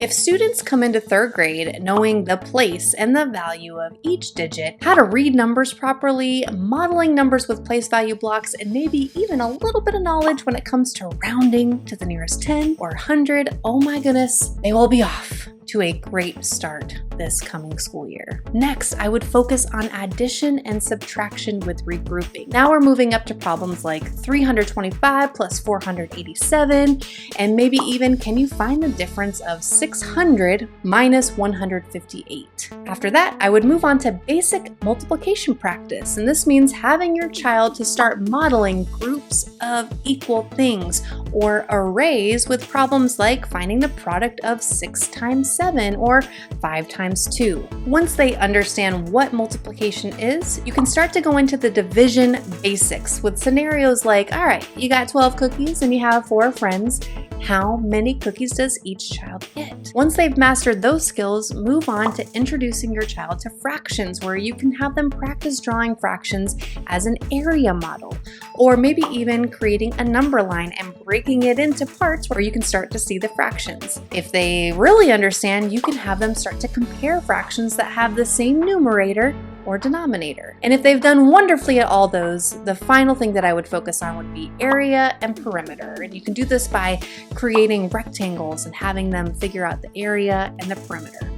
If students come into third grade knowing the place and the value of each digit, how to read numbers properly, modeling numbers with place value blocks, and maybe even a little bit of knowledge when it comes to rounding to the nearest 10 or 100, oh my goodness, they will be off to a great start this coming school year. Next, I would focus on addition and subtraction with regrouping. Now we're moving up to problems like 325 plus 487, and maybe even can you find the difference of 600 minus 158? After that, I would move on to basic multiplication practice, and this means having your child to start modeling groups of equal things or arrays with problems like finding the product of 6 times 7 or 5 times 2. Once they understand what multiplication is, you can start to go into the division basics with scenarios like, all right, you got 12 cookies and you have 4 friends. How many cookies does each child get? Once they've mastered those skills, move on to introducing your child to fractions, where you can have them practice drawing fractions as an area model, or maybe even creating a number line and breaking it into parts where you can start to see the fractions. If they really understand, you can have them start to compare fractions that have the same numerator or denominator. And if they've done wonderfully at all those, the final thing that I would focus on would be area and perimeter. And you can do this by creating rectangles and having them figure out the area and the perimeter.